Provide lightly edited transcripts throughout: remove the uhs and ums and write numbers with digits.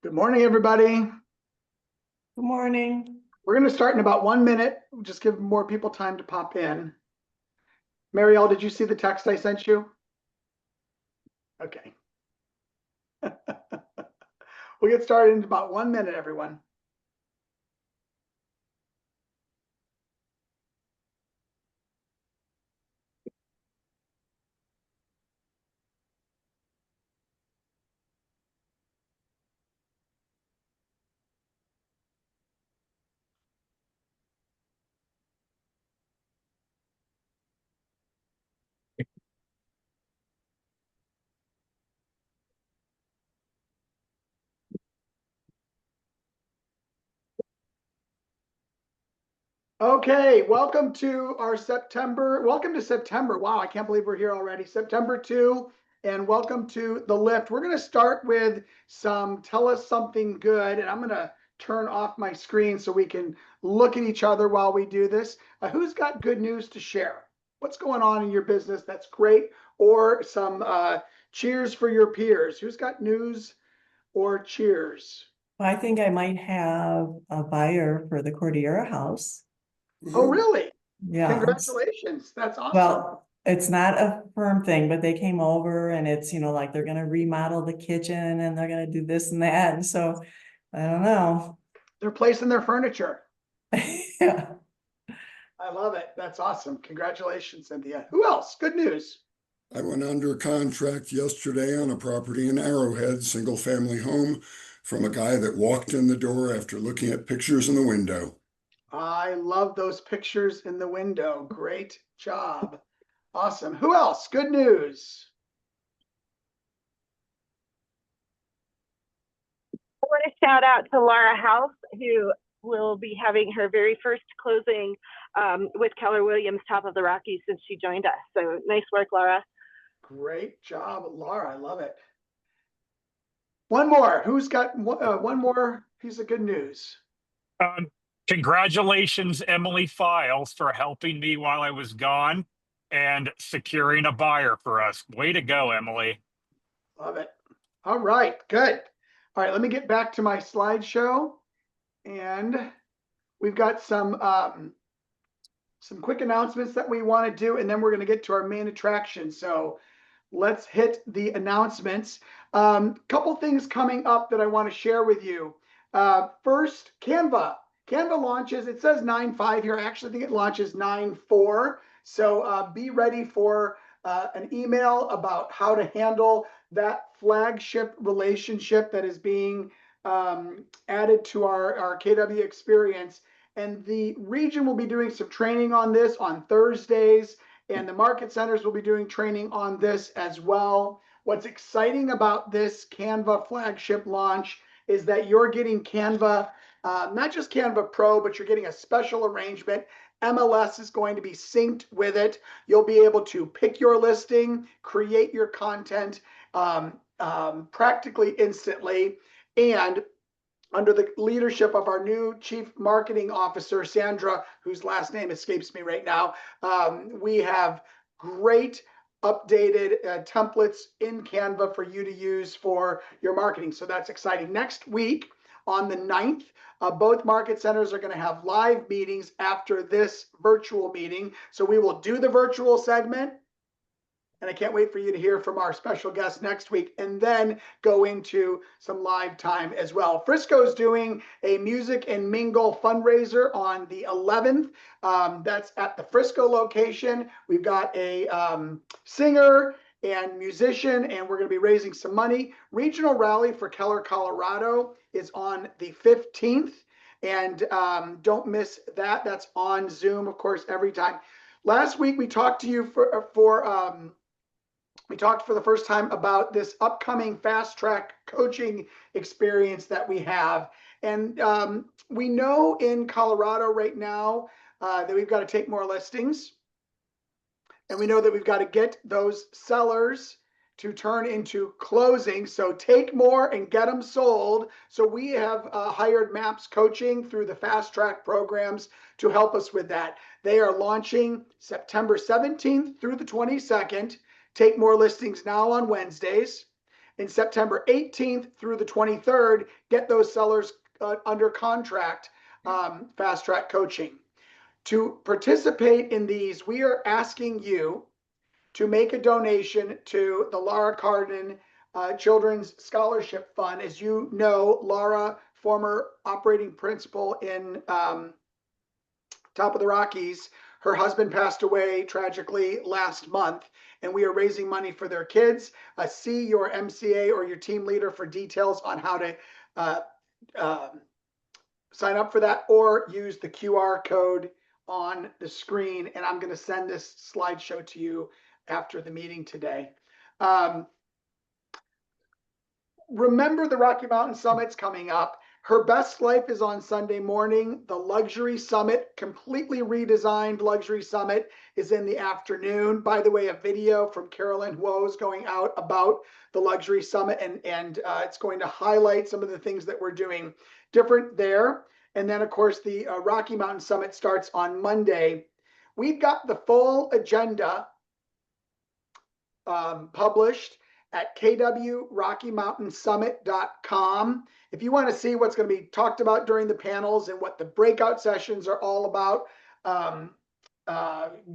Good morning, everybody. Good morning. We're going to start in about 1 minute. We'll just give more people time to pop in. Marielle, did you see the text I sent you? Okay. We'll get started in about 1 minute, everyone. Okay, welcome to our September. Welcome to September. Wow, I can't believe we're here already. September 2, and welcome to the lift. We're going to start with some tell us something good, and I'm going to turn off my screen so we can look at each other while we do this. Who's got good news to share? What's going on in your business that's great, or some cheers for your peers? Who's got news or cheers? I think I might have a buyer for the Cordillera house. Oh, really? Yeah. Congratulations. That's awesome. Well, it's not a firm thing, but they came over and it's, like they're gonna remodel the kitchen and they're gonna do this and that. And so I don't know. They're placing their furniture. Yeah. I love it. That's awesome. Congratulations, Cynthia. Who else? Good news. I went under contract yesterday on a property in Arrowhead, single family home, from a guy that walked in the door after looking at pictures in the window. I love those pictures in the window. Great job. Awesome. Who else? Good news. I want to shout out to Laura House, who will be having her very first closing with Keller Williams, top of the Rockies, since she joined us. So nice work, Laura. Great job, Laura. I love it. One more. Who's got one more piece of good news? Congratulations, Emily Files, for helping me while I was gone and securing a buyer for us. Way to go, Emily. Love it. All right, good. All right, let me get back to my slideshow. And we've got some quick announcements that we want to do, and then we're going to get to our main attraction. So let's hit the announcements. Couple things coming up that I want to share with you. First, Canva. Canva launches, it says 9/5 here. I actually think it launches 9/4. So be ready for an email about how to handle that flagship relationship that is being added to our KW experience. And the region will be doing some training on this on Thursdays, and the market centers will be doing training on this as well. What's exciting about this Canva flagship launch is that you're getting Canva, not just Canva Pro, but you're getting a special arrangement. MLS is going to be synced with it. You'll be able to pick your listing, create your content practically instantly. And under the leadership of our new Chief Marketing Officer, Sandra, whose last name escapes me right now, we have great updated templates in Canva for you to use for your marketing. So that's exciting. Next week, on the 9th, both market centers are going to have live meetings after this virtual meeting. So we will do the virtual segment, and I can't wait for you to hear from our special guest next week, and then go into some live time as well. Frisco's doing a music and mingle fundraiser on the 11th. That's at the Frisco location. We've got a singer and musician, and we're going to be raising some money. Regional rally for Keller, Colorado is on the 15th. And don't miss that. That's on Zoom, of course, every time. Last week, we talked to you we talked for the first time about this upcoming fast track coaching experience that we have. And we know in Colorado right now that we've got to take more listings. And we know that we've got to get those sellers to turn into closing. So take more and get them sold. So we have hired MAPS Coaching through the fast track programs to help us with that. They are launching September 17th through the 22nd. Take more listings now on Wednesdays. in September 18th through the 23rd, get those sellers under contract, fast track coaching. To participate in these, we are asking you to make a donation to the Laura Cardin Children's Scholarship Fund. As you know, Laura, former operating principal in top of the Rockies, her husband passed away tragically last month, and we are raising money for their kids. See your MCA or your team leader for details on how to sign up for that, or use the QR code on the screen. And I'm going to send this slideshow to you after the meeting today. Remember, the Rocky Mountain Summit's coming up. Her Best Life is on Sunday morning. The Luxury Summit, completely redesigned Luxury Summit, is in the afternoon. By the way, a video from Carolyn Huo is going out about the Luxury Summit, and it's going to highlight some of the things that we're doing different there. And then, of course, the Rocky Mountain Summit starts on Monday. We've got the full agenda published at kwrockymountainsummit.com. If you want to see what's going to be talked about during the panels and what the breakout sessions are all about,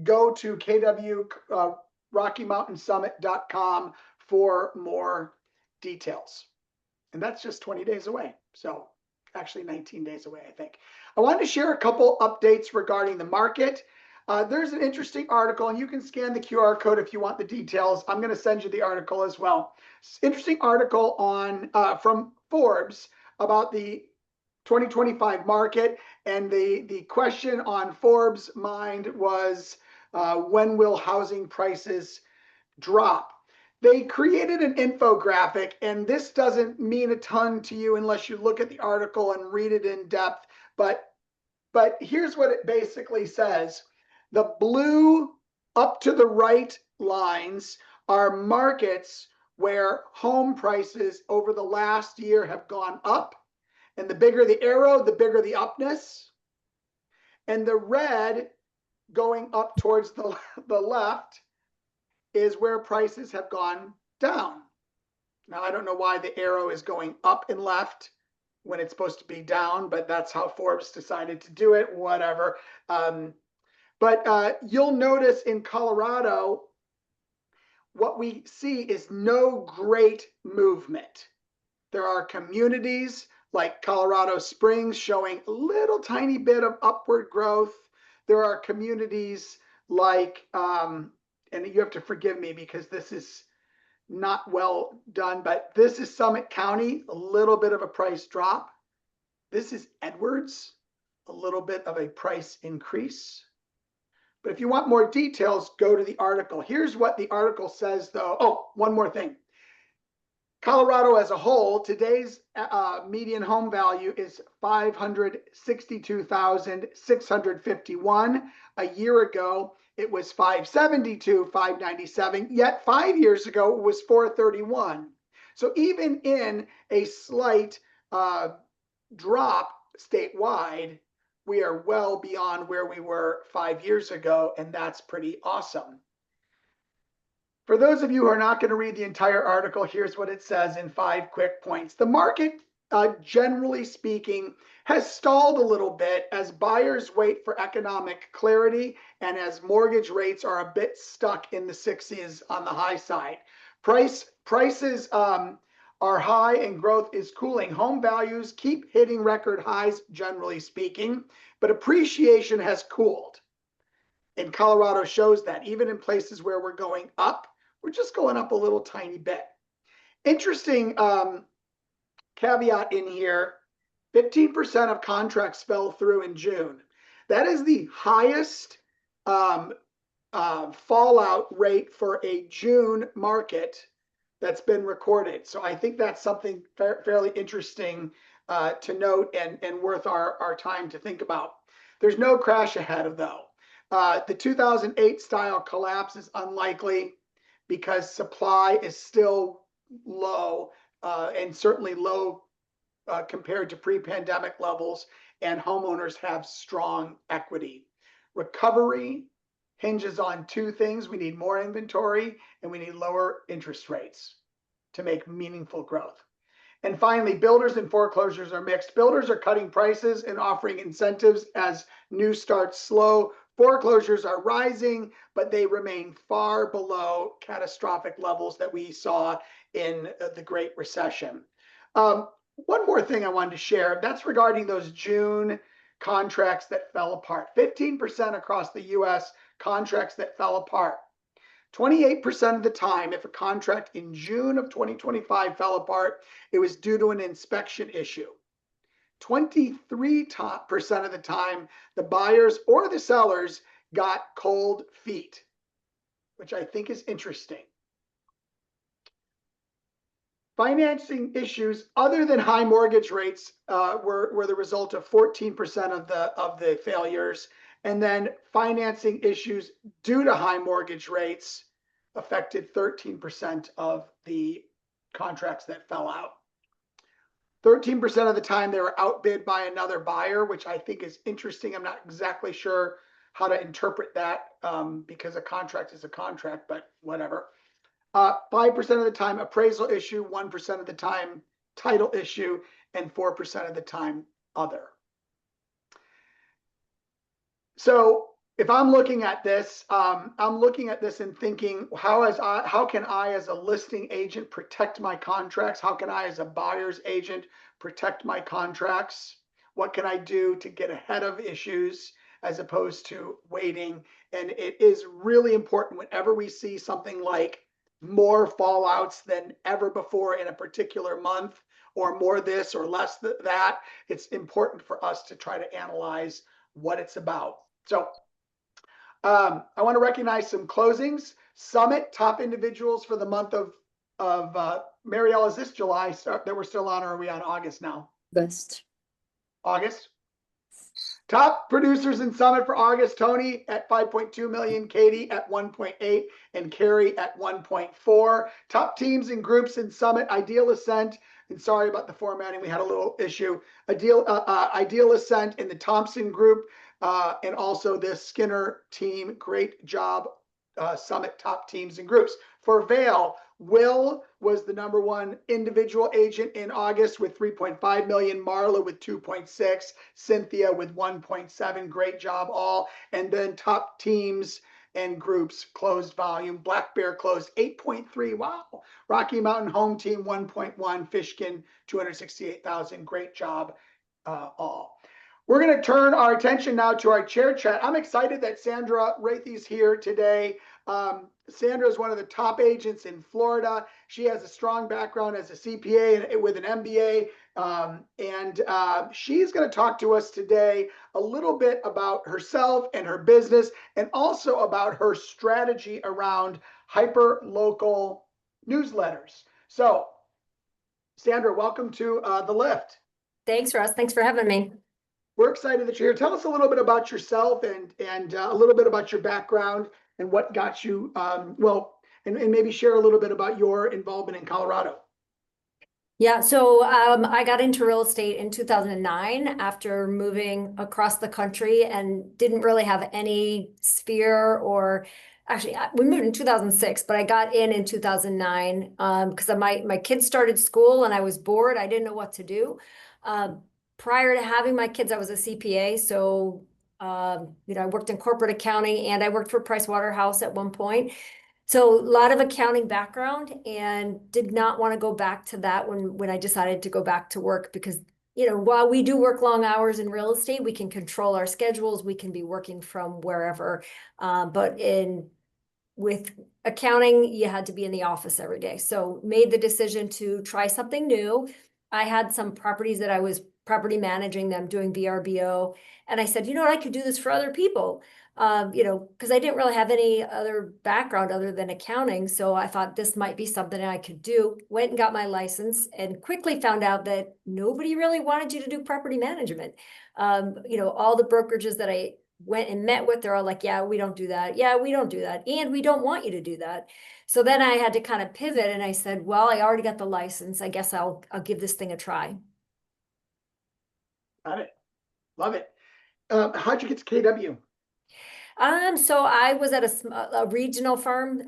go to kwrockymountainsummit.com for more details. And that's just 20 days away. So actually 19 days away, I think. I wanted to share a couple updates regarding the market. There's an interesting article, and you can scan the QR code if you want the details. I'm going to send you the article as well. Interesting article on from Forbes about the 2025 market, and the question on Forbes' mind was, when will housing prices drop? They created an infographic, and this doesn't mean a ton to you unless you look at the article and read it in depth. But here's what it basically says. The blue up to the right lines are markets where home prices over the last year have gone up. And the bigger the arrow, the bigger the upness. And the red going up towards the left is where prices have gone down. Now, I don't know why the arrow is going up and left when it's supposed to be down, but that's how Forbes decided to do it, whatever. But you'll notice in Colorado, what we see is no great movement. There are communities like Colorado Springs showing a little tiny bit of upward growth. There are communities like, and you have to forgive me because this is not well done, but this is Summit County, a little bit of a price drop. This is Edwards, a little bit of a price increase. But if you want more details, go to the article. Here's what the article says, though. Oh, one more thing. Colorado as a whole, today's median home value is $562,651. A year ago, it was $572,597. Yet 5 years ago, it was $431. So even in a slight drop statewide, we are well beyond where we were 5 years ago, and that's pretty awesome. For those of you who are not going to read the entire article, here's what it says in 5 quick points. The market, generally speaking, has stalled a little bit as buyers wait for economic clarity and as mortgage rates are a bit stuck in the 60s on the high side. Prices are high and growth is cooling. Home values keep hitting record highs, generally speaking, but appreciation has cooled. And Colorado shows that even in places where we're going up, we're just going up a little tiny bit. Interesting caveat in here, 15% of contracts fell through in June. That is the highest fallout rate for a June market that's been recorded. So I think that's something fairly interesting to note and worth our time to think about. There's no crash ahead, though. The 2008 style collapse is unlikely because supply is still low and certainly low compared to pre-pandemic levels, and homeowners have strong equity. Recovery hinges on 2 things. We need more inventory and we need lower interest rates. to make meaningful growth. And finally, builders and foreclosures are mixed. Builders are cutting prices and offering incentives as new starts slow. Foreclosures are rising, but they remain far below catastrophic levels that we saw in the Great Recession. One more thing I wanted to share, that's regarding those June contracts that fell apart. 15% across the US contracts that fell apart. 28% of the time, if a contract in June of 2025 fell apart, it was due to an inspection issue. 23% of the time, the buyers or the sellers got cold feet, which I think is interesting. Financing issues other than high mortgage rates were the result of 14% of the failures. And then financing issues due to high mortgage rates affected 13% of the contracts that fell out. 13% of the time they were outbid by another buyer, which I think is interesting. I'm not exactly sure how to interpret that because a contract is a contract, but whatever. 5% of the time appraisal issue, 1% of the time title issue, and 4% of the time other. So if I'm looking at this, I'm looking at this and thinking, how can I as a listing agent protect my contracts? How can I as a buyer's agent protect my contracts? What can I do to get ahead of issues as opposed to waiting? And it is really important whenever we see something like more fallouts than ever before in a particular month, or more this or less that, it's important for us to try to analyze what it's about. So I want to recognize some closings. Summit top individuals for the month of Marielle, is this July that we're still on, or are we on August now? August. Top producers in Summit for August: Tony at 5.2 million, Katie at 1.8, and Carrie at 1.4. Top teams and groups in Summit: Ideal Ascent, and sorry about the formatting, we had a little issue. Ideal Ascent in the Thompson group, and also the Skinner team. Great job, Summit top teams and groups. For Vail, Will was the #1 individual agent in August with 3.5 million, Marla with 2.6, Cynthia with 1.7. Great job all. And then top teams and groups closed volume. Black Bear closed 8.3. Wow. Rocky Mountain Home Team 1.1. Fishkin 268,000. Great job all. We're going to turn our attention now to our chair chat. I'm excited that Sandra Rathe is here today. Sandra is one of the top agents in Florida. She has a strong background as a CPA with an MBA. And she's going to talk to us today a little bit about herself and her business, and also about her strategy around hyperlocal newsletters. So, Sandra, welcome to The Lift. Thanks, Russ. Thanks for having me. We're excited that you're here. Tell us a little bit about yourself and a little bit about your background and what got you, and maybe share a little bit about your involvement in Colorado. Yeah, so I got into real estate in 2009 after moving across the country and didn't really have any sphere, or actually we moved in 2006, but I got in 2009 because my kids started school and I was bored. I didn't know what to do. Prior to having my kids, I was a CPA. So, I worked in corporate accounting and I worked for Price Waterhouse at one point. So a lot of accounting background, and did not want to go back to that when I decided to go back to work, because, while we do work long hours in real estate, we can control our schedules. We can be working from wherever. But with accounting, you had to be in the office every day. So made the decision to try something new. I had some properties that I was property managing them, doing VRBO. And I said, I could do this for other people, because I didn't really have any other background other than accounting. So I thought this might be something I could do. Went and got my license and quickly found out that nobody really wanted you to do property management. All the brokerages that I went and met with, they're all like, yeah, we don't do that. Yeah, we don't do that. And we don't want you to do that. So then I had to kind of pivot, and I said, well, I already got the license. I guess I'll give this thing a try. Got it. Love it. How'd you get to KW? So I was at a regional firm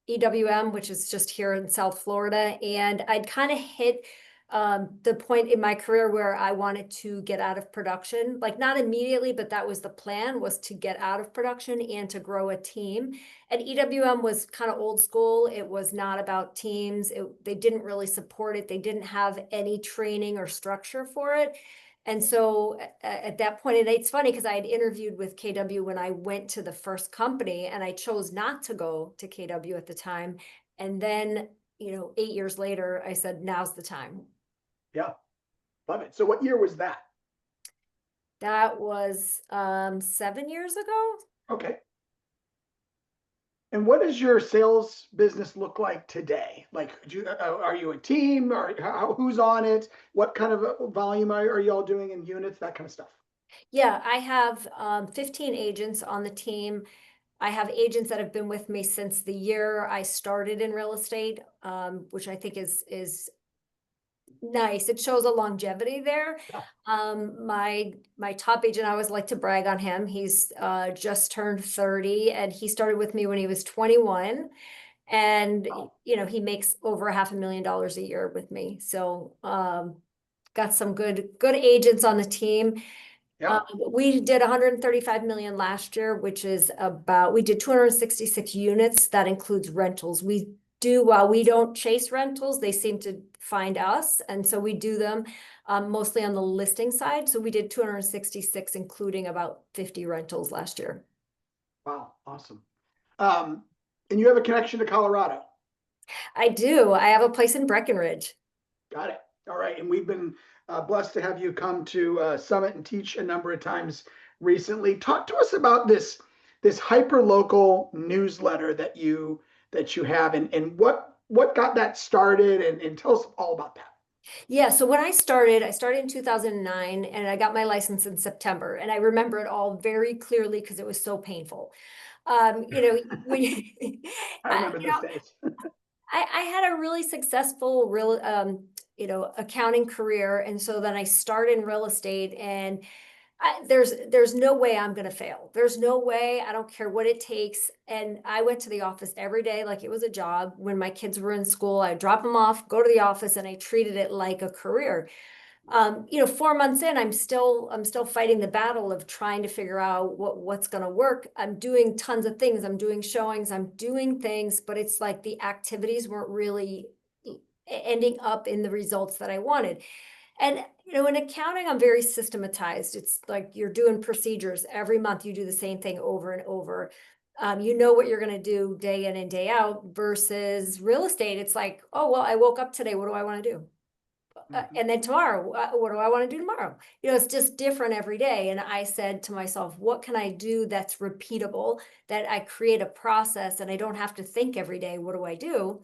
EWM, which is just here in South Florida. And I'd kind of hit the point in my career where I wanted to get out of production, like not immediately, but that was the plan, was to get out of production and to grow a team. And EWM was kind of old school. It was not about teams. They didn't really support it. They didn't have any training or structure for it. And so at that point, and it's funny because I had interviewed with KW when I went to the first company, and I chose not to go to KW at the time. And then, 8 years later, I said, now's the time. Yeah, love it. So what year was that? That was 7 years ago. Okay. And what does your sales business look like today? Like, are you a team, or who's on it? What kind of volume are y'all doing in units, that kind of stuff? Yeah, I have 15 agents on the team. I have agents that have been with me since the year I started in real estate, which I think is nice. It shows a longevity there. Yeah. My top agent, I always like to brag on him. He's just turned 30, and he started with me when he was 21. And Wow. he makes over $500,000 a year with me. So got some good agents on the team. Yeah. We did 135 million last year, which is we did 266 units. That includes rentals. While we don't chase rentals, they seem to find us. And so we do them mostly on the listing side. So we did 266, including about 50 rentals last year. Wow. Awesome. And you have a connection to Colorado. I do. I have a place in Breckenridge. Got it. All right. And we've been blessed to have you come to Summit and teach a number of times recently. Talk to us about this Hyperlocal newsletter that you have, and what got that started, and tell us all about that. Yeah, so when I started in 2009, and I got my license in September, and I remember it all very clearly because it was so painful. When I remember those days. I had a really successful accounting career. And so then I started in real estate, and there's no way I'm going to fail. There's no way. I don't care what it takes. And I went to the office every day like it was a job. When my kids were in school, I'd drop them off, go to the office, and I treated it like a career. 4 months in, I'm still fighting the battle of trying to figure out what's going to work. I'm doing tons of things. I'm doing showings, I'm doing things, but it's like the activities weren't really ending up in the results that I wanted. And, in accounting, I'm very systematized. It's like you're doing procedures every month. You do the same thing over and over. You know what you're going to do day in and day out, versus real estate. It's like, oh, well, I woke up today. What do I want to do? And then tomorrow, what do I want to do tomorrow? It's just different every day. And I said to myself, what can I do that's repeatable, that I create a process and I don't have to think every day, what do I do?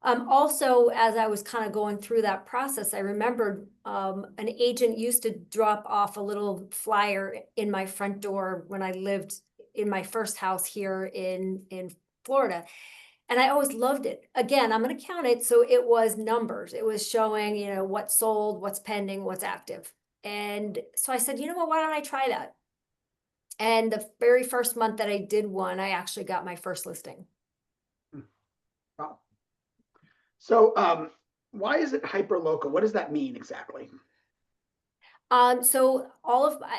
Also, as I was kind of going through that process, I remembered an agent used to drop off a little flyer in my front door when I lived in my first house here in Florida. And I always loved it. Again, I'm going to count it. So it was numbers. It was showing, what's sold, what's pending, what's active. And so I said, you know what, why don't I try that? And the very first month that I did one, I actually got my first listing. Wow. So why is it hyperlocal? What does that mean exactly? So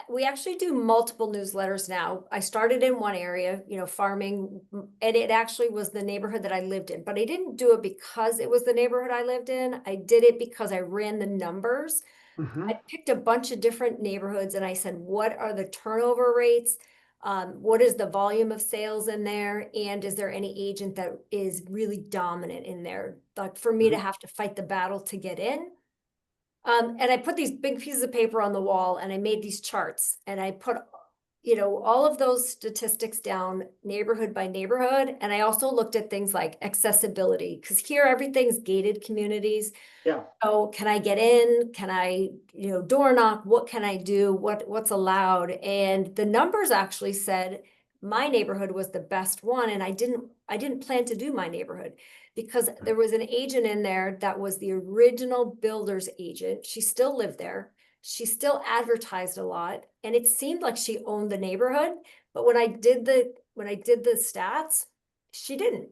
we actually do multiple newsletters now. I started in one area, farming, and it actually was the neighborhood that I lived in, but I didn't do it because it was the neighborhood I lived in. I did it because I ran the numbers. Mm-hmm. I picked a bunch of different neighborhoods, and I said, what are the turnover rates? What is the volume of sales in there? And is there any agent that is really dominant in there? Like for me to have to fight the battle to get in. And I put these big pieces of paper on the wall, and I made these charts, and I put, all of those statistics down neighborhood by neighborhood. And I also looked at things like accessibility, because here everything's gated communities. Yeah. So can I get in? Can I, door knock? What can I do? What's allowed? And the numbers actually said my neighborhood was the best one. And I didn't plan to do my neighborhood, because there was an agent in there that was the original builder's agent. She still lived there. She still advertised a lot, and it seemed like she owned the neighborhood. But when I did the stats, she didn't.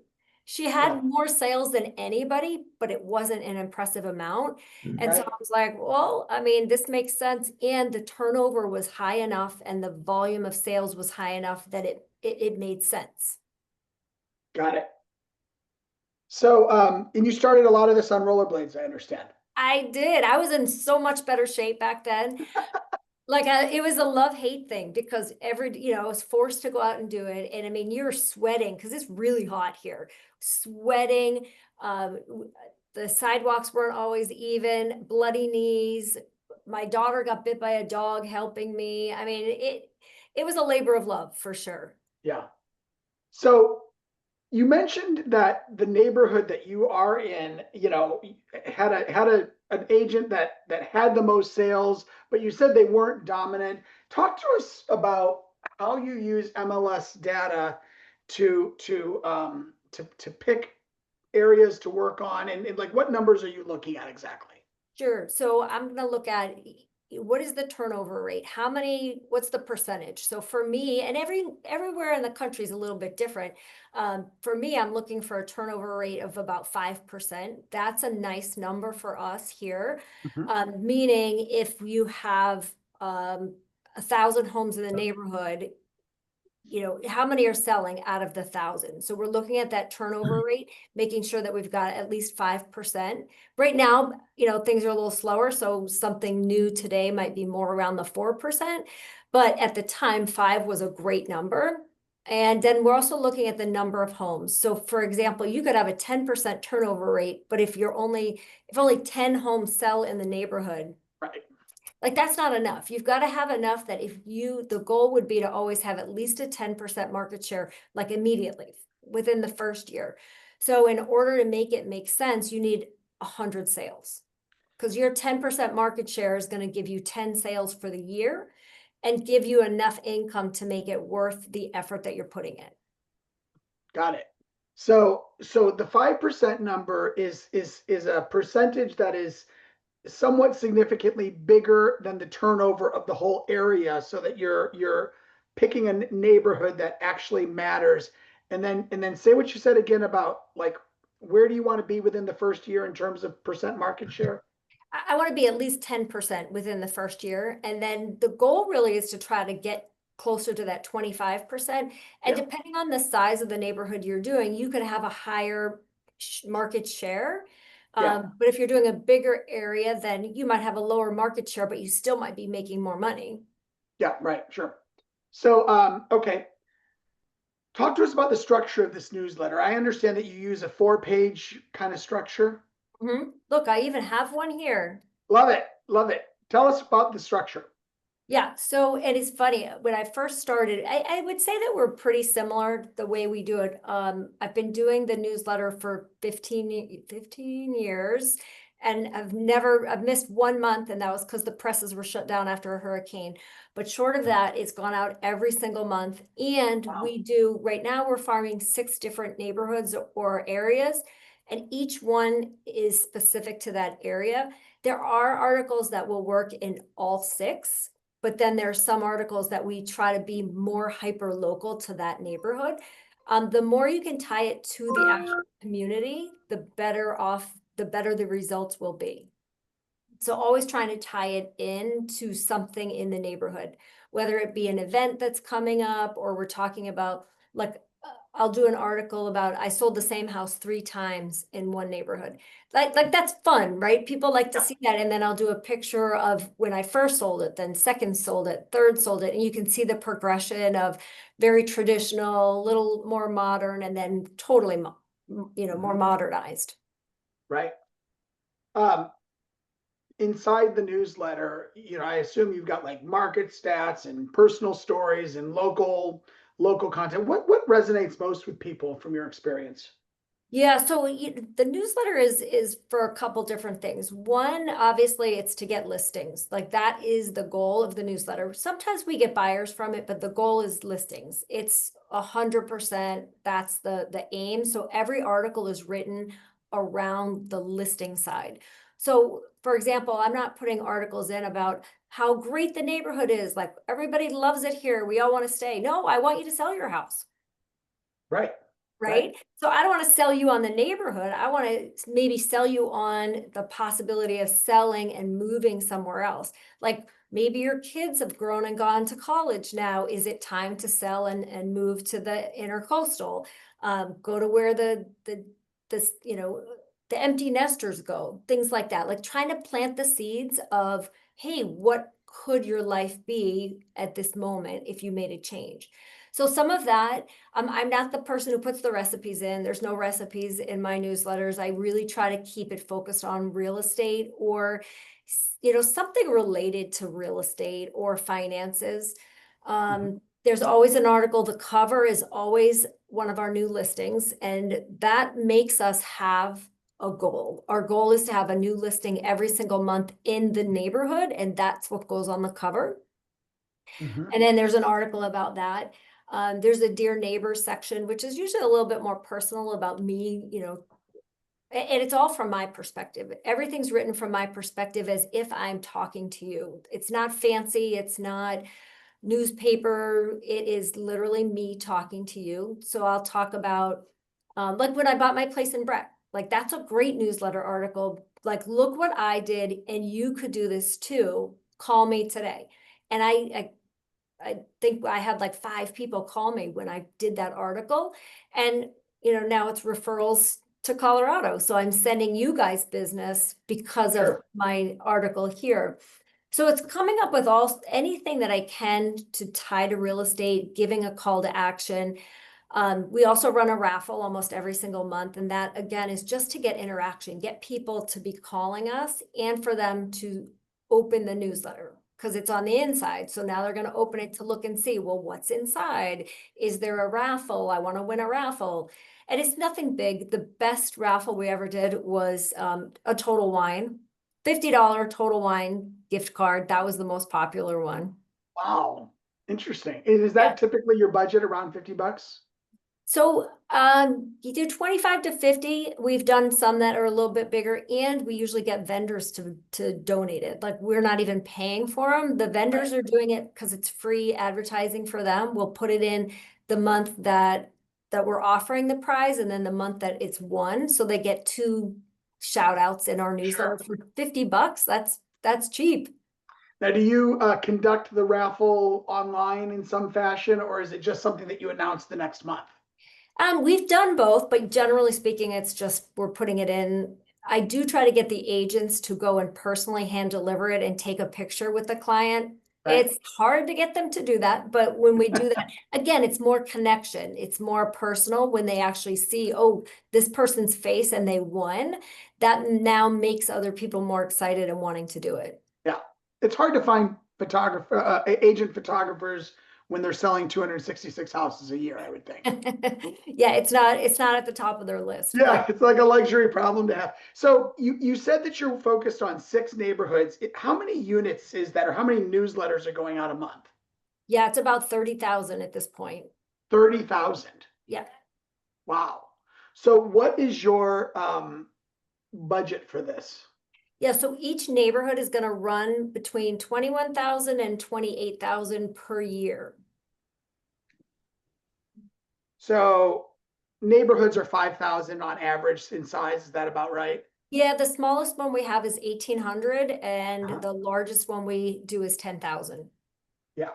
She had Yeah. more sales than anybody, but it wasn't an impressive amount. And so Right. I was like, well, I mean, this makes sense. And the turnover was high enough and the volume of sales was high enough that it made sense. Got it. So, and you started a lot of this on rollerblades, I understand. I did. I was in so much better shape back then. Like it was a love-hate thing because I was forced to go out and do it. And I mean, you're sweating because it's really hot here, sweating. The sidewalks weren't always even, bloody knees. My daughter got bit by a dog helping me. I mean, it was a labor of love for sure. Yeah. So you mentioned that the neighborhood that you are in, had an agent that had the most sales, but you said they weren't dominant. Talk to us about how you use MLS data to pick areas to work on, and like what numbers are you looking at exactly? Sure. So I'm going to look at what is the turnover rate? What's the percentage? So for me, and everywhere in the country is a little bit different. For me, I'm looking for a turnover rate of about 5%. That's a nice number for us here. Mhm. Meaning if you have 1,000 homes in the neighborhood, how many are selling out of the 1,000? So we're looking at that turnover rate, making sure that we've got at least 5%. Right now, things are a little slower. So something new today might be more around the 4%. But at the time, 5 was a great number. And then we're also looking at the number of homes. So for example, you could have a 10% turnover rate, but if only 10 homes sell in the neighborhood, Right. like that's not enough. You've got to have enough that the goal would be to always have at least a 10% market share, like immediately within the first year. So in order to make it make sense, you need 100 sales because your 10% market share is going to give you 10 sales for the year and give you enough income to make it worth the effort that you're putting in. Got it. So the 5% number is a percentage that is somewhat significantly bigger than the turnover of the whole area, so that you're picking a neighborhood that actually matters. And then say what you said again about like where do you want to be within the first year in terms of percent market share? I want to be at least 10% within the first year. And then the goal really is to try to get closer to that 25%. And Yeah. depending on the size of the neighborhood you're doing, you could have a higher market share. Yeah. But if you're doing a bigger area, then you might have a lower market share, but you still might be making more money. Yeah, right, sure. So okay. Talk to us about the structure of this newsletter. I understand that you use a 4-page kind of structure. Look, I even have one here. Love it. Love it. Tell us about the structure. Yeah, so and it's funny, when I first started, I would say that we're pretty similar the way we do it. I've been doing the newsletter for 15 years and I've missed 1 month, and that was because the presses were shut down after a hurricane. But short of that, it's gone out every single month. And Wow. right now we're farming 6 different neighborhoods or areas, and each one is specific to that area. There are articles that will work in all 6. But then there are some articles that we try to be more hyper local to that neighborhood. The more you can tie it to the actual community, the better the results will be. So always trying to tie it into something in the neighborhood, whether it be an event that's coming up or we're talking about like, I'll do an article about I sold the same house 3 times in one neighborhood. Like that's fun, right? People like to see that. And then I'll do a picture of when I first sold it, then second sold it, third sold it. And you can see the progression of very traditional, little more modern, and then totally, more modernized. Right. Inside the newsletter, I assume you've got like market stats and personal stories and local content. What resonates most with people from your experience? Yeah, so the newsletter is for a couple different things. One, obviously, it's to get listings. Like that is the goal of the newsletter. Sometimes we get buyers from it, but the goal is listings. It's 100%. That's the aim. So every article is written around the listing side. So, for example, I'm not putting articles in about how great the neighborhood is. Like everybody loves it here. We all want to stay. No, I want you to sell your house. Right. right? So I don't want to sell you on the neighborhood. I want to maybe sell you on the possibility of selling and moving somewhere else. Like maybe your kids have grown and gone to college now. Is it time to sell and move to the intercoastal? Go to where the empty nesters go, things like that. Like trying to plant the seeds of, hey, what could your life be at this moment if you made a change? So some of that, I'm not the person who puts the recipes in. There's no recipes in my newsletters. I really try to keep it focused on real estate or, something related to real estate or finances. There's always an article. The cover is always one of our new listings, and that makes us have a goal. Our goal is to have a new listing every single month in the neighborhood, and that's what goes on the cover. And then there's an article about that. There's a Dear Neighbor section, which is usually a little bit more personal about me, and it's all from my perspective. Everything's written from my perspective as if I'm talking to you. It's not fancy. It's not newspaper. It is literally me talking to you. So I'll talk about, like when I bought my place in Breck, like that's a great newsletter article. Like, look what I did and you could do this too. Call me today. And I think I had like 5 people call me when I did that article. And, now it's referrals to Colorado. So I'm sending you guys business because of my article here. So it's coming up with anything that I can to tie to real estate, giving a call to action. We also run a raffle almost every single month. And that again is just to get interaction, get people to be calling us and for them to open the newsletter because it's on the inside. So now they're going to open it to look and see, well, what's inside? Is there a raffle? I want to win a raffle. And it's nothing big. The best raffle we ever did was a Total Wine, $50 Total Wine gift card. That was the most popular one. Wow. Interesting. Is that typically your budget, around $50? So you do 25 to 50. We've done some that are a little bit bigger, and we usually get vendors to donate it. Like we're not even paying for them. The vendors are doing it because it's free advertising for them. We'll put it in the month that we're offering the prize, and then the month that it's won. So they get 2 shout outs in our newsletter for $50. That's cheap. Now, do you conduct the raffle online in some fashion, or is it just something that you announce the next month? We've done both, but generally speaking, it's just we're putting it in. I do try to get the agents to go and personally hand deliver it and take a picture with the client. Right. It's hard to get them to do that, but when we do that, again, it's more connection. It's more personal when they actually see, oh, this person's face and they won. That now makes other people more excited and wanting to do it. Yeah, it's hard to find agent photographers when they're selling 266 houses a year, I would think. Yeah, it's not at the top of their list. Yeah, it's like a luxury problem to have. So you said that you're focused on 6 neighborhoods. How many units is that, or how many newsletters are going out a month? Yeah, it's about 30,000 at this point. 30,000. Yeah. Wow. So what is your budget for this? Yeah, so each neighborhood is going to run between 21,000 and 28,000 per year. So neighborhoods are 5,000 on average in size. Is that about right? Yeah, the smallest one we have is 1,800 and the largest one we do is 10,000. Yeah.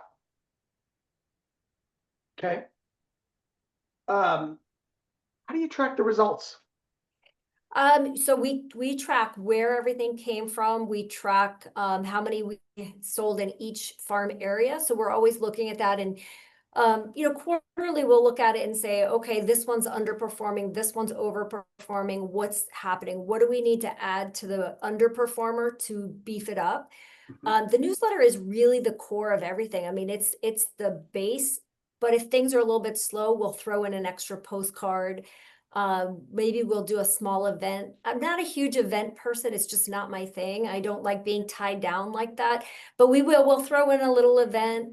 Okay. How do you track the results? So we track where everything came from. We track how many we sold in each farm area. So we're always looking at that, and quarterly we'll look at it and say, okay, this one's underperforming, this one's overperforming. What's happening? What do we need to add to the underperformer to beef it up? The newsletter is really the core of everything. I mean, it's the base, but if things are a little bit slow, we'll throw in an extra postcard. Maybe we'll do a small event. I'm not a huge event person. It's just not my thing. I don't like being tied down like that, but we'll throw in a little event,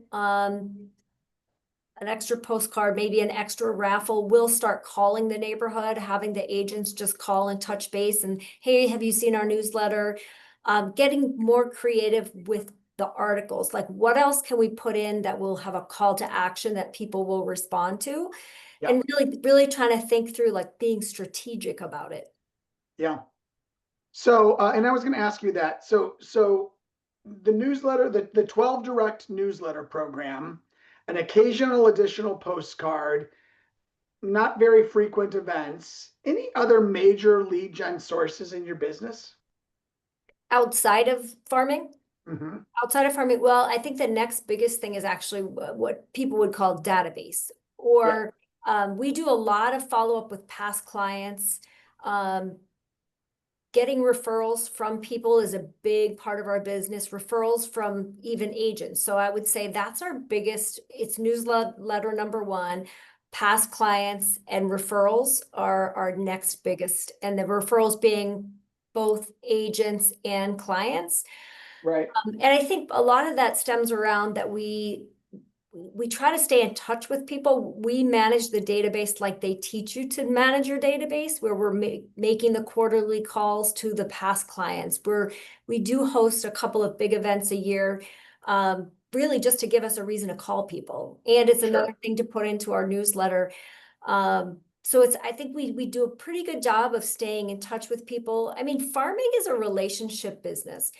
an extra postcard, maybe an extra raffle. We'll start calling the neighborhood, having the agents just call and touch base and, hey, have you seen our newsletter? Getting more creative with the articles. Like what else can we put in that will have a call to action that people will respond to? And really trying to think through like being strategic about it. Yeah. So, and I was going to ask you that. So the newsletter, the 12 direct newsletter program, an occasional additional postcard, not very frequent events. Any other major lead gen sources in your business? Outside of farming? Mm-hmm. Outside of farming, well, I think the next biggest thing is actually what people would call database. Or we do a lot of follow-up with past clients. Getting referrals from people is a big part of our business, referrals from even agents. So I would say that's our biggest, it's newsletter number one. Past clients and referrals are our next biggest, and the referrals being both agents and clients. Right. And I think a lot of that stems around that we try to stay in touch with people. We manage the database like they teach you to manage your database, where we're making the quarterly calls to the past clients. We do host a couple of big events a year, really just to give us a reason to call people. And it's another thing to put into our newsletter. So I think we do a pretty good job of staying in touch with people. I mean, farming is a relationship business.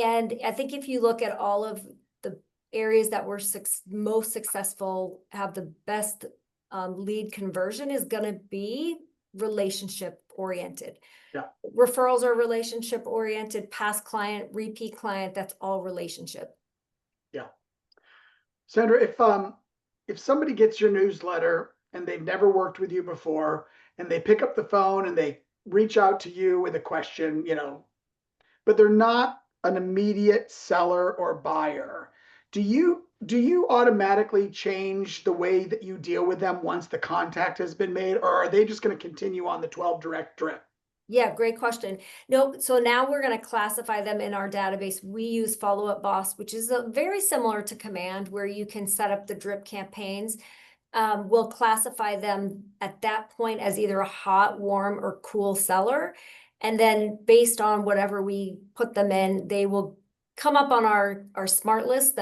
And I think if you look at all of the areas that were most successful, have the best lead conversion, is going to be relationship oriented. Yeah. Referrals are relationship oriented, past client, repeat client, that's all relationship. Yeah. Sandra, if somebody gets your newsletter and they've never worked with you before, and they pick up the phone and they reach out to you with a question, but they're not an immediate seller or buyer, do you automatically change the way that you deal with them once the contact has been made, or are they just going to continue on the 12 direct drip? Yeah, great question. No, so now we're going to classify them in our database. We use Follow Up Boss, which is very similar to Command, where you can set up the drip campaigns. We'll classify them at that point as either a hot, warm, or cool seller. And then based on whatever we put them in, they will come up on our smart list,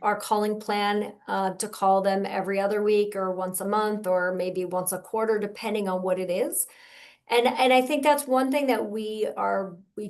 our calling plan, to call them every other week or once a month or maybe once a quarter, depending on what it is. And I think that's one thing that we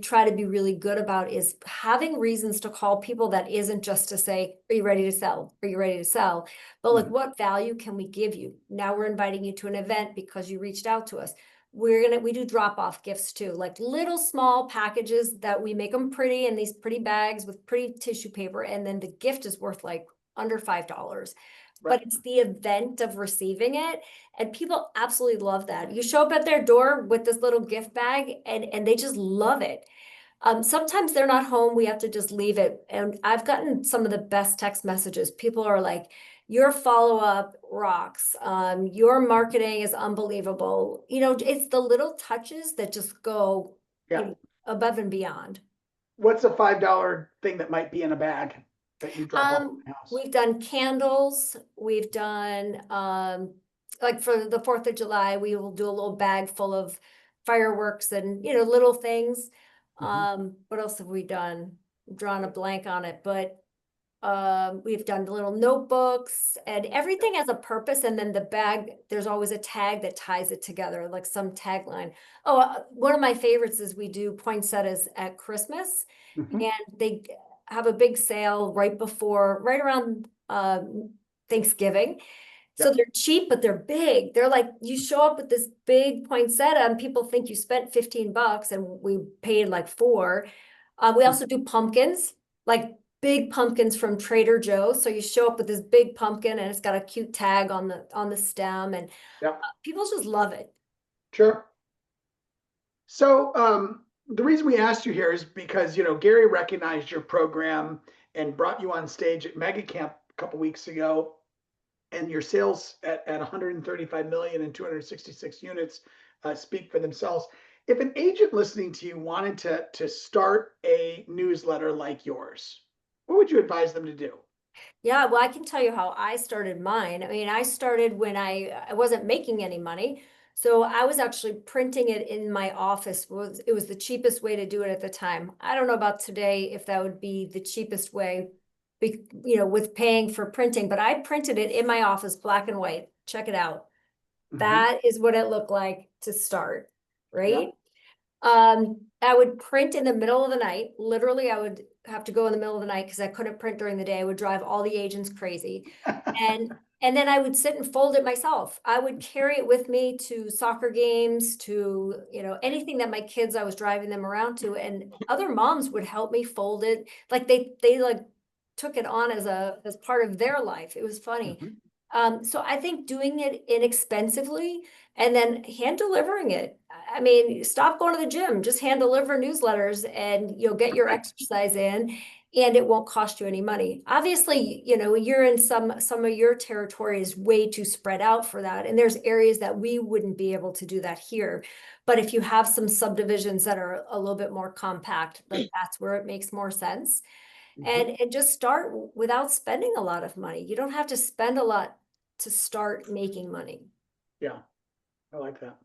try to be really good about, is having reasons to call people that isn't just to say, are you ready to sell? Are you ready to sell? But like, what value can we give you? Now we're inviting you to an event because you reached out to us. We do drop-off gifts too, like little small packages that we make them pretty in these pretty bags with pretty tissue paper. And then the gift is worth like under $5. But it's the event of receiving it. And people absolutely love that. You show up at their door with this little gift bag and they just love it. Sometimes they're not home. We have to just leave it. And I've gotten some of the best text messages. People are like, your follow-up rocks. Your marketing is unbelievable. It's the little touches that just go above and beyond. What's a $5 thing that might be in a bag that you drop off at the house? We've done candles. We've done, like for the 4th of July, we will do a little bag full of fireworks and, little things. What else have we done? I'm drawing a blank on it, but we've done little notebooks, and everything has a purpose. And then the bag, there's always a tag that ties it together, like some tagline. One of my favorites is we do poinsettias at Christmas, and they have a big sale right around Thanksgiving. So they're cheap, but they're big. They're like, you show up with this big poinsettia and people think you spent $15 and we paid like $4. We also do pumpkins, like big pumpkins from Trader Joe's. So you show up with this big pumpkin and it's got a cute tag on the stem, and people just love it. Sure. So the reason we asked you here is because, Gary recognized your program and brought you on stage at Mega Camp a couple weeks ago, and your sales at 135 million and 266 units speak for themselves. If an agent listening to you wanted to start a newsletter like yours, what would you advise them to do? Yeah, well, I can tell you how I started mine. I mean, I started when I wasn't making any money. So I was actually printing it in my office. It was the cheapest way to do it at the time. I don't know about today if that would be the cheapest way, with paying for printing, but I printed it in my office, black and white. Check it out. That is what it looked like to start, right? Yeah. I would print in the middle of the night. Literally, I would have to go in the middle of the night because I couldn't print during the day. I would drive all the agents crazy. And then I would sit and fold it myself. I would carry it with me to soccer games, to, you know, anything that my kids, I was driving them around to, and other moms would help me fold it. Like they like took it on as part of their life. It was funny. So I think doing it inexpensively and then hand delivering it. I mean, stop going to the gym, just hand deliver newsletters and you'll get your exercise in and it won't cost you any money. Obviously, you know, you're in some of your territory is way too spread out for that. And there's areas that we wouldn't be able to do that here. But if you have some subdivisions that are a little bit more compact, like that's where it makes more sense. And just start without spending a lot of money. You don't have to spend a lot to start making money. Yeah, I like that.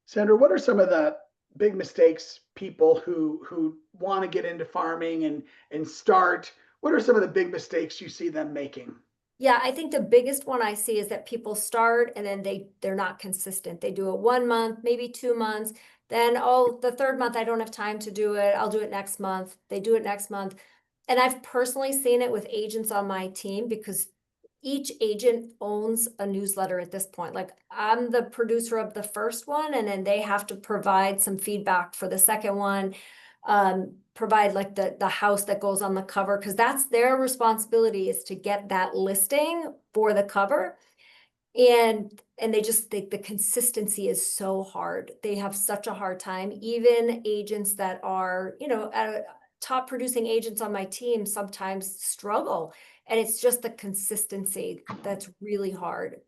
Sandra, what are some of the big mistakes people who want to get into farming and start? What are some of the big mistakes you see them making? Yeah, I think the biggest one I see is that people start and then they're not consistent. They do it 1 month, maybe 2 months. Then, oh, the third month, I don't have time to do it. I'll do it next month. They do it next month. And I've personally seen it with agents on my team because each agent owns a newsletter at this point. Like I'm the producer of the first one, and then they have to provide some feedback for the second one, provide like the house that goes on the cover, because that's their responsibility is to get that listing for the cover. And they just think the consistency is so hard. They have such a hard time. Even agents that are, you know, top producing agents on my team sometimes struggle. And it's just the consistency that's really hard.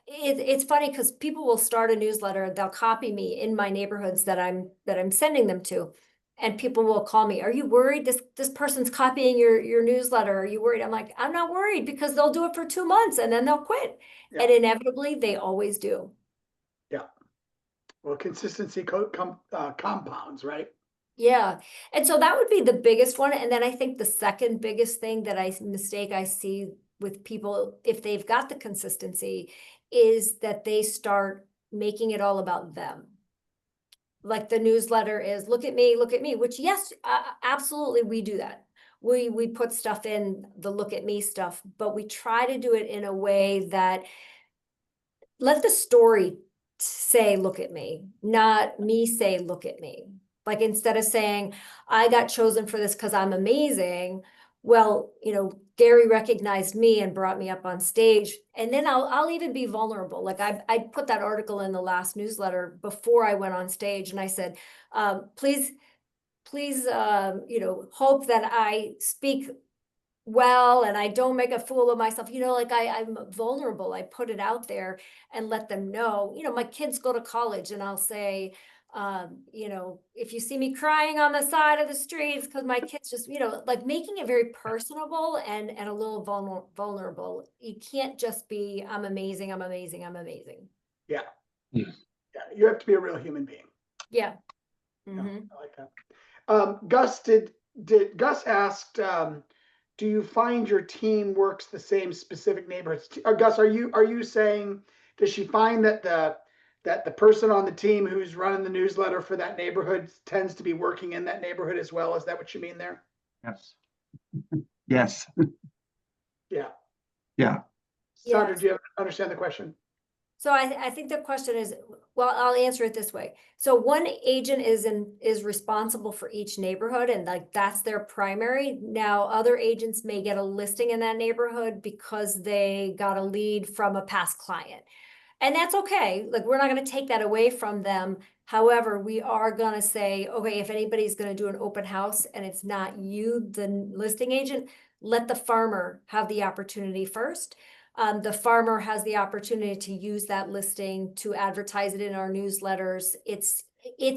It's funny because people will start a newsletter, they'll copy me in my neighborhoods that I'm sending them to. And people will call me, are you worried this person's copying your newsletter? Are you worried? I'm like, I'm not worried because they'll do it for 2 months and then they'll quit. Yeah. And inevitably they always do. Yeah. Well, consistency compounds, right? Yeah. And so that would be the biggest one. And then I think the second biggest thing that mistake I see with people, if they've got the consistency, is that they start making it all about them. Like the newsletter is look at me, which yes, absolutely we do that. We put stuff in the look at me stuff, but we try to do it in a way that let the story say look at me, not me say look at me. Like instead of saying I got chosen for this because I'm amazing, well, you know, Gary recognized me and brought me up on stage, and then I'll even be vulnerable. Like I put that article in the last newsletter before I went on stage, and I said, please, you know, hope that I speak well and I don't make a fool of myself. You know, like I'm vulnerable. I put it out there and let them know. You know, my kids go to college, and I'll say, you know, if you see me crying on the side of the streets because my kids just, you know, like making it very personable and a little vulnerable. You can't just be I'm amazing, I'm amazing, I'm amazing. Yeah. Yeah. You have to be a real human being. Yeah. Yeah, I like that. Gus, did Gus asked, do you find your team works the same specific neighborhoods? Gus, are you saying, does she find that the person on the team who's running the newsletter for that neighborhood tends to be working in that neighborhood as well? Is that what you mean there? Yes. Yes. Yeah. Yeah. Sandra, do you understand the question? So I think the question is, well, I'll answer it this way. So one agent is responsible for each neighborhood, and like that's their primary. Now other agents may get a listing in that neighborhood because they got a lead from a past client. And that's okay. Like we're not going to take that away from them. However, we are going to say, okay, if anybody's going to do an open house and it's not you, the listing agent, let the farmer have the opportunity first. The farmer has the opportunity to use that listing to advertise it in our newsletters. It's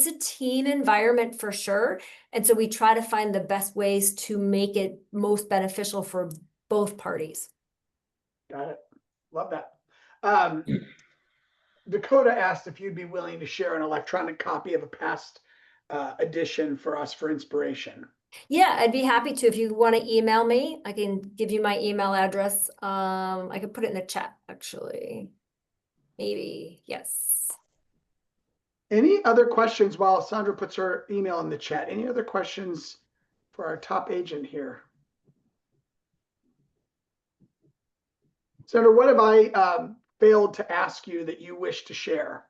a team environment for sure. And so we try to find the best ways to make it most beneficial for both parties. Got it. Love that. Dakota asked if you'd be willing to share an electronic copy of a past edition for us for inspiration. Yeah, I'd be happy to. If you want to email me, I can give you my email address. I can put it in the chat actually. maybe, yes. Any other questions while Sandra puts her email in the chat? Any other questions for our top agent here? Sandra, what have I failed to ask you that you wish to share?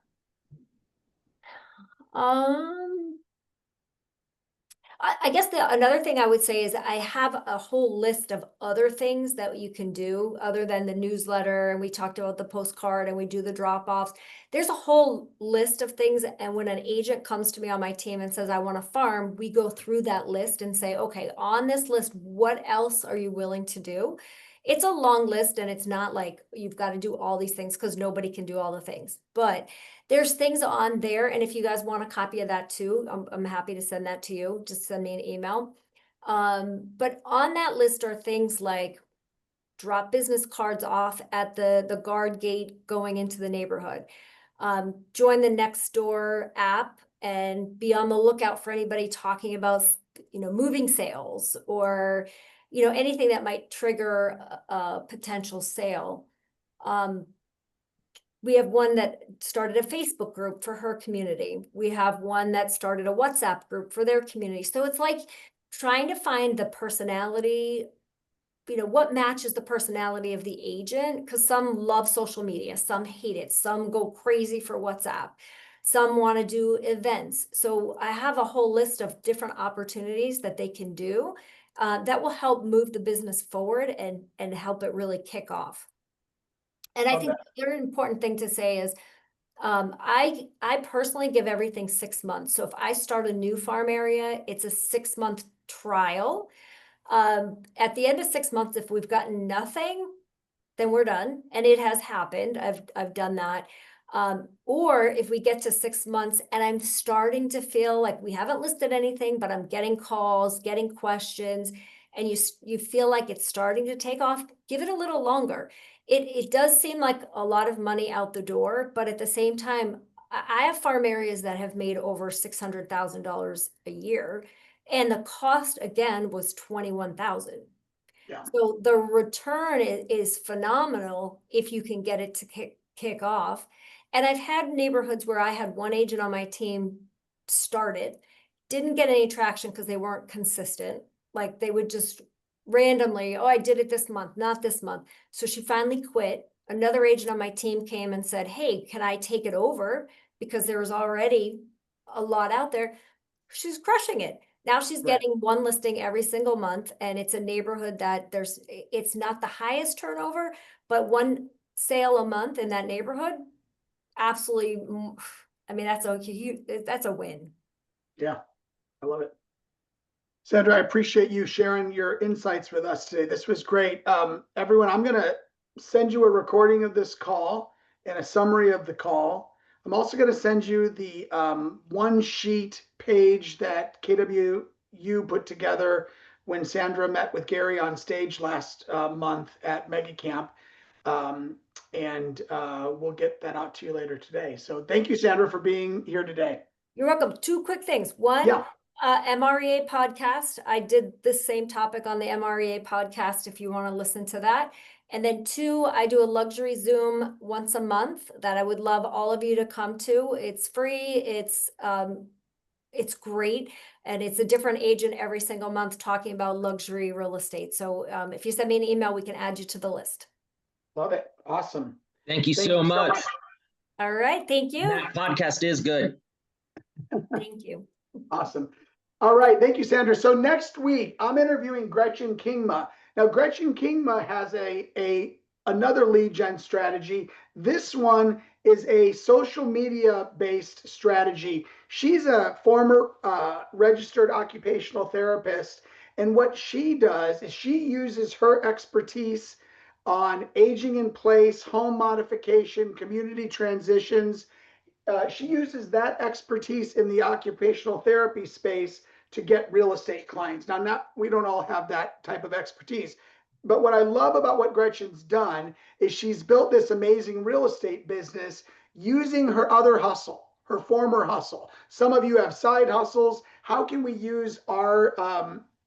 I guess another thing I would say is I have a whole list of other things that you can do other than the newsletter. And we talked about the postcard and we do the drop-offs. There's a whole list of things. And when an agent comes to me on my team and says, I want to farm, we go through that list and say, okay, on this list, what else are you willing to do? It's a long list, and it's not like you've got to do all these things because nobody can do all the things. But there's things on there, and if you guys want a copy of that too, I'm happy to send that to you. Just send me an email. But on that list are things like drop business cards off at the guard gate going into the neighborhood. Join the Nextdoor app and be on the lookout for anybody talking about, moving sales or, anything that might trigger a potential sale. We have one that started a Facebook group for her community. We have one that started a WhatsApp group for their community. So it's like trying to find the personality, what matches the personality of the agent, because some love social media, some hate it, some go crazy for WhatsApp, some want to do events. So I have a whole list of different opportunities that they can do that will help move the business forward and help it really kick off. And I think the other important thing to say is I personally give everything 6 months. So if I start a new farm area, it's a 6-month trial. At the end of 6 months, if we've gotten nothing, then we're done. And it has happened. I've done that. Or if we get to 6 months and I'm starting to feel like we haven't listed anything, but I'm getting calls, getting questions, and you feel like it's starting to take off, give it a little longer. It does seem like a lot of money out the door, but at the same time, I have farm areas that have made over $600,000 a year. And the cost again was $21,000. Yeah. So the return is phenomenal if you can get it to kick off. And I've had neighborhoods where I had one agent on my team started, didn't get any traction because they weren't consistent. Like they would just randomly, oh, I did it this month, not this month. So she finally quit. Another agent on my team came and said, hey, can I take it over? Because there was already a lot out there. She's crushing it. Now she's getting one listing every single month, and it's a neighborhood that it's not the highest turnover, but one sale a month in that neighborhood, absolutely. I mean, that's a win. Yeah, I love it. Sandra, I appreciate you sharing your insights with us today. This was great. Everyone, I'm going to send you a recording of this call and a summary of the call. I'm also going to send you the one sheet page that KWU put together when Sandra met with Gary on stage last month at Mega Camp. And we'll get that out to you later today. So thank you, Sandra, for being here today. You're welcome. 2 quick things. One, yeah. MREA podcast. I did this same topic on the MREA podcast if you want to listen to that. And then 2, I do a luxury Zoom once a month that I would love all of you to come to. It's free. It's great. And it's a different agent every single month talking about luxury real estate. So if you send me an email, we can add you to the list. Love it. Awesome. Thank you so much. All right. Thank you. That podcast is good. Thank you. Awesome. All right. Thank you, Sandra. So next week, I'm interviewing Gretchen Kingma. Now, Gretchen Kingma has another lead gen strategy. This one is a social media based strategy. She's a former registered occupational therapist. And what she does is she uses her expertise on aging in place, home modification, community transitions. She uses that expertise in the occupational therapy space to get real estate clients. Now, we don't all have that type of expertise, but what I love about what Gretchen's done is she's built this amazing real estate business using her other hustle, her former hustle. Some of you have side hustles. How can we use our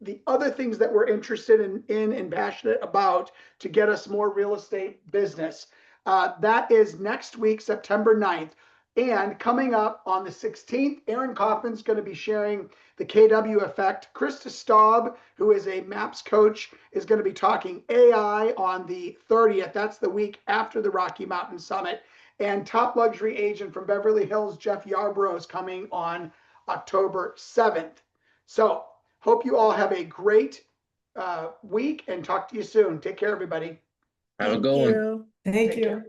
the other things that we're interested in and passionate about to get us more real estate business? That is next week, September 9th. And coming up on the 16th, Aaron Kaufman's going to be sharing the KW effect. Krista Staub, who is a MAPS coach, is going to be talking AI on the 30th. That's the week after the Rocky Mountain Summit. And top luxury agent from Beverly Hills, Jeff Yarbrough, is coming on October 7th. So hope you all have a great week and talk to you soon. Take care, everybody. Have a good one. Thank Take you. care.